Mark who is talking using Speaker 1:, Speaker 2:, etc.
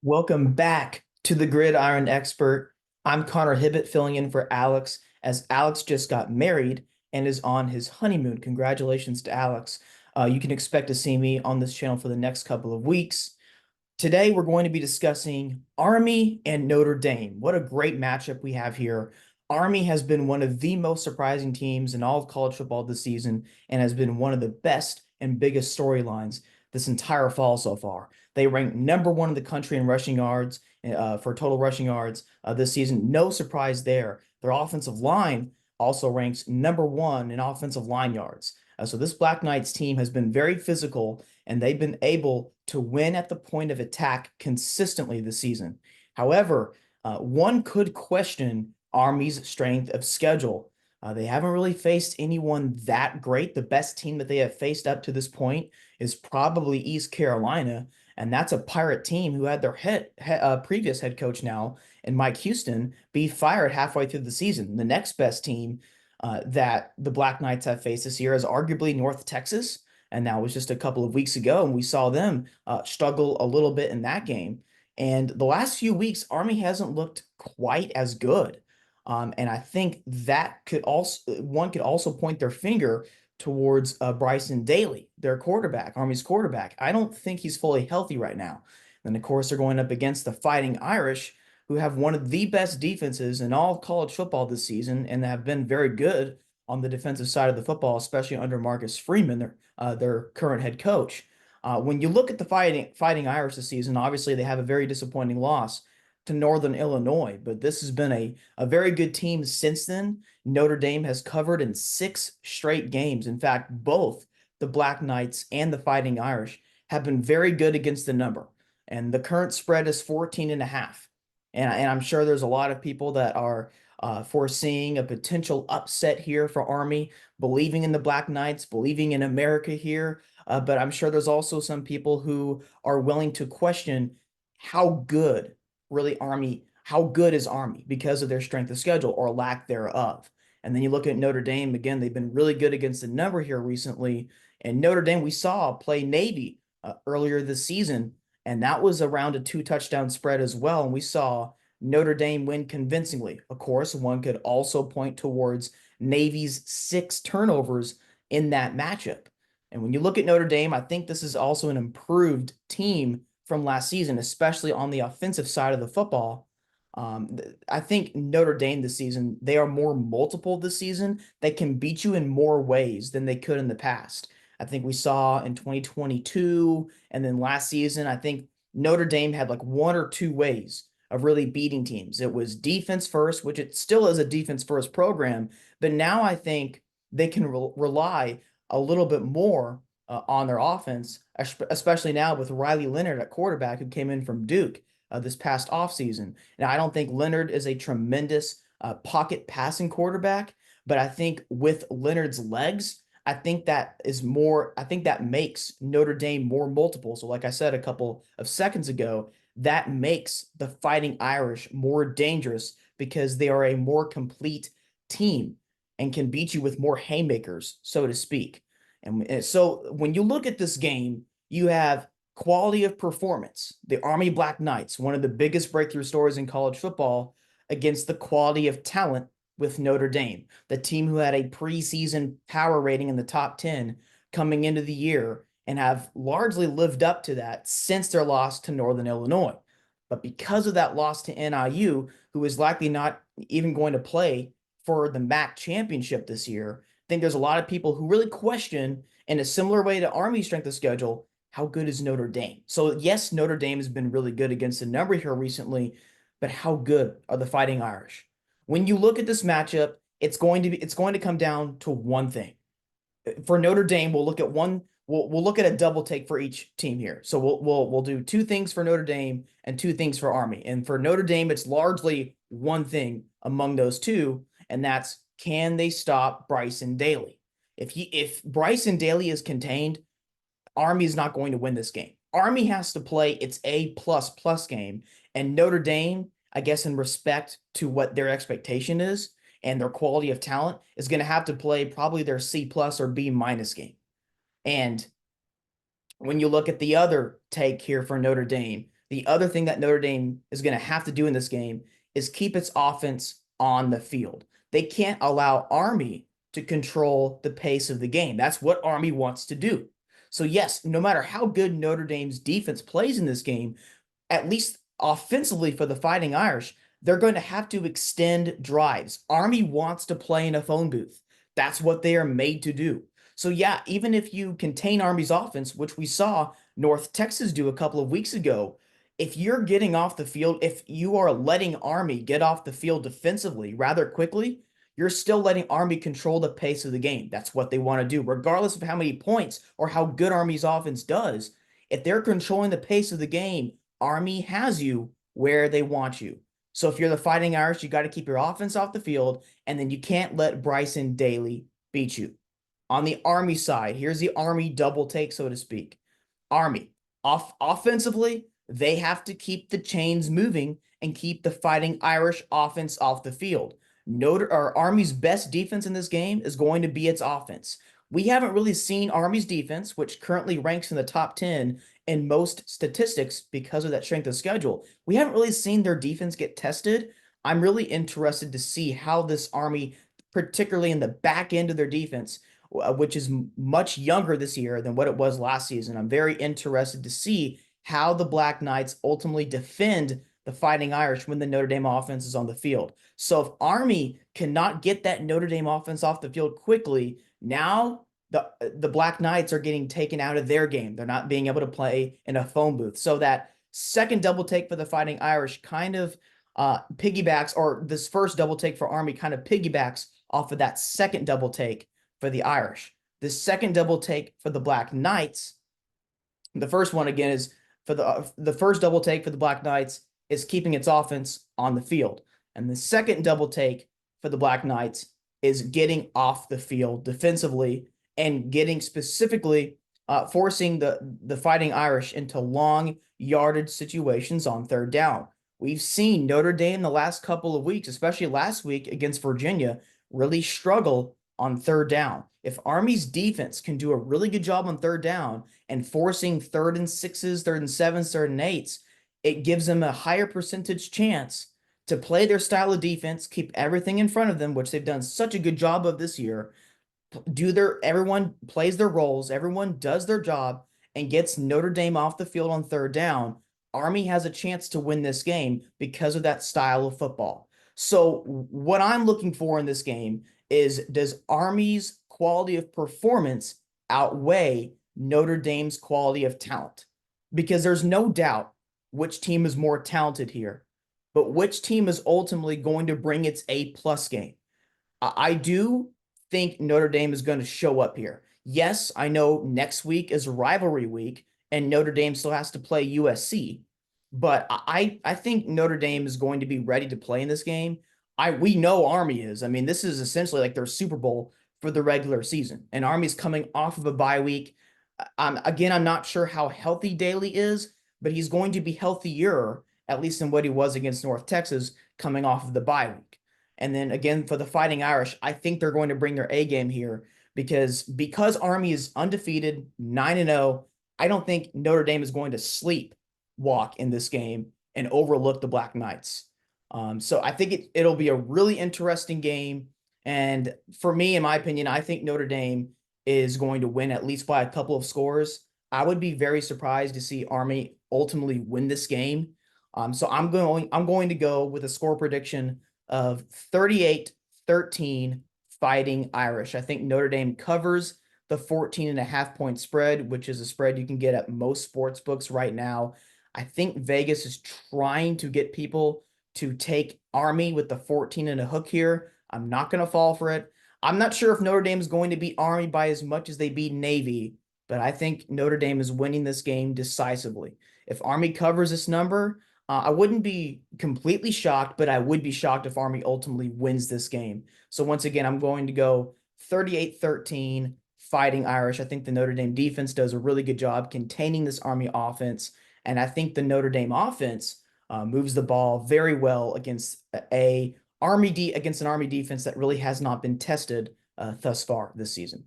Speaker 1: Welcome back to the Gridiron Expert. I'm Connor Hibbett filling in for Alex as Alex just got married and is on his honeymoon. Congratulations to Alex. You can expect to see me on this channel for the next couple of weeks. Today, we're going to be discussing Army and Notre Dame. What a great matchup we have here. Army has been one of the most surprising teams in all of college football this season and has been one of the best and biggest storylines this entire fall so far. They rank #1 in the country in rushing yards, for total rushing yards this season. No surprise there. Their offensive line also ranks #1 in offensive line yards. So this Black Knights team has been very physical, and they've been able to win at the point of attack consistently this season. However, one could question Army's strength of schedule. They haven't really faced anyone that great. The best team that they have faced up to this point is probably East Carolina, and that's a Pirate team who had their previous head coach now, and Mike Houston, be fired halfway through the season. The next best team that the Black Knights have faced this year is arguably North Texas, and that was just a couple of weeks ago, and we saw them struggle a little bit in that game. And the last few weeks, Army hasn't looked quite as good. And I think that one could also point their finger towards Bryson Daly, their quarterback, Army's quarterback. I don't think he's fully healthy right now. And of course, they're going up against the Fighting Irish, who have one of the best defenses in all of college football this season and have been very good on the defensive side of the football, especially under Marcus Freeman, their current head coach. When you look at the Fighting Irish this season, obviously they have a very disappointing loss to Northern Illinois, but this has been a very good team since then. Notre Dame has covered in 6 straight games. In fact, both the Black Knights and the Fighting Irish have been very good against the number. And the current spread is 14.5. And I'm sure there's a lot of people that are foreseeing a potential upset here for Army, believing in the Black Knights, believing in America here. But I'm sure there's also some people who are willing to question how good how good is Army because of their strength of schedule or lack thereof. And then you look at Notre Dame, again, they've been really good against the number here recently. And Notre Dame, we saw play Navy earlier this season, and that was around a 2-touchdown spread as well. And we saw Notre Dame win convincingly. Of course, one could also point towards Navy's 6 turnovers in that matchup. And when you look at Notre Dame, I think this is also an improved team from last season, especially on the offensive side of the football. I think Notre Dame this season, they are more multiple this season. They can beat you in more ways than they could in the past. I think we saw in 2022 and then last season, I think Notre Dame had like 1 or 2 ways of really beating teams. It was defense first, which it still is a defense first program, but now I think they can rely a little bit more on their offense, especially now with Riley Leonard at quarterback, who came in from Duke this past offseason. Now, I don't think Leonard is a tremendous pocket passing quarterback, but I think with Leonard's legs, I think that makes Notre Dame more multiple. So, like I said a couple of seconds ago, that makes the Fighting Irish more dangerous because they are a more complete team and can beat you with more haymakers, so to speak. And so when you look at this game, you have quality of performance. The Army Black Knights, one of the biggest breakthrough stories in college football, against the quality of talent with Notre Dame, the team who had a preseason power rating in the top 10 coming into the year and have largely lived up to that since their loss to Northern Illinois. But because of that loss to NIU, who is likely not even going to play for the MAC championship this year, I think there's a lot of people who really question, in a similar way to Army strength of schedule, how good is Notre Dame? So yes, Notre Dame has been really good against the number here recently, but how good are the Fighting Irish? When you look at this matchup, it's going to come down to one thing. For Notre Dame, we'll look at a double take for each team here. So we'll do 2 things for Notre Dame and 2 things for Army. And for Notre Dame, it's largely one thing among those 2, and that's, can they stop Bryson Daly? If Bryson Daly is contained, Army is not going to win this game. Army has to play its A++ game, and Notre Dame, I guess in respect to what their expectation is and their quality of talent, is going to have to play probably their C+ or B- game. And when you look at the other take here for Notre Dame, The other thing that Notre Dame is going to have to do in this game is keep its offense on the field. They can't allow Army to control the pace of the game. That's what Army wants to do. So, yes, no matter how good Notre Dame's defense plays in this game, at least offensively for the Fighting Irish, they're going to have to extend drives. Army wants to play in a phone booth. That's what they are made to do. So, yeah, even if you contain Army's offense, which we saw North Texas do a couple of weeks ago, if you're getting off the field, if you are letting Army get off the field defensively rather quickly, you're still letting Army control the pace of the game. That's what they want to do, regardless of how many points or how good Army's offense does. If they're controlling the pace of the game, Army has you where they want you. So if you're the Fighting Irish, you got to keep your offense off the field, and then you can't let Bryson Daly beat you. On the Army side, here's the Army double take, so to speak. Army, offensively, they have to keep the chains moving and keep the Fighting Irish offense off the field. Army's best defense in this game is going to be its offense. We haven't really seen Army's defense, which currently ranks in the top 10 in most statistics because of that strength of schedule. We haven't really seen their defense get tested. I'm really interested to see how this Army, particularly in the back end of their defense, which is much younger this year than what it was last season. I'm very interested to see how the Black Knights ultimately defend the Fighting Irish when the Notre Dame offense is on the field. So if Army cannot get that Notre Dame offense off the field quickly, now the Black Knights are getting taken out of their game. They're not being able to play in a phone booth. So that second double take for the Fighting Irish kind of piggybacks, or this first double take for Army kind of piggybacks off of that second double take for the Irish. The second double take for the Black Knights, the first one again is for the first double take for the Black Knights is keeping its offense on the field. And the second double take for the Black Knights is getting off the field defensively and getting specifically forcing the Fighting Irish into long yardage situations on third down. We've seen Notre Dame the last couple of weeks, especially last week against Virginia, really struggle on third down. If Army's defense can do a really good job on third down and forcing 3rd and 6s, 3rd and 7s, 3rd and 8s, it gives them a higher percentage chance to play their style of defense, keep everything in front of them, which they've done such a good job of this year. Everyone plays their roles, everyone does their job, and gets Notre Dame off the field on third down. Army has a chance to win this game because of that style of football. So what I'm looking for in this game is, does Army's quality of performance outweigh Notre Dame's quality of talent? Because there's no doubt which team is more talented here, but which team is ultimately going to bring its A-plus game? I do think Notre Dame is going to show up here. Yes, I know next week is rivalry week and Notre Dame still has to play USC, but I think Notre Dame is going to be ready to play in this game. We know Army is. I mean, this is essentially like their Super Bowl for the regular season, and Army's coming off of a bye week. Again, I'm not sure how healthy Daly is, but he's going to be healthier, at least than what he was against North Texas, coming off of the bye week. And then again, for the Fighting Irish, I think they're going to bring their A game here because Army is undefeated, 9-0. I don't think Notre Dame is going to sleepwalk in this game and overlook the Black Knights. So I think it'll be a really interesting game. And for me, in my opinion, I think Notre Dame is going to win at least by a couple of scores. I would be very surprised to see Army ultimately win this game. So I'm going to go with a score prediction of 38-13 Fighting Irish. I think Notre Dame covers the 14.5-point spread, which is a spread you can get at most sports books right now. I think Vegas is trying to get people to take Army with the 14 and a hook here. I'm not going to fall for it. I'm not sure if Notre Dame is going to beat Army by as much as they beat Navy, but I think Notre Dame is winning this game decisively. If Army covers this number, I wouldn't be completely shocked, but I would be shocked if Army ultimately wins this game. So once again, I'm going to go 38-13 Fighting Irish. I think the Notre Dame defense does a really good job containing this Army offense, and I think the Notre Dame offense moves the ball very well against an Army defense that really has not been tested thus far this season.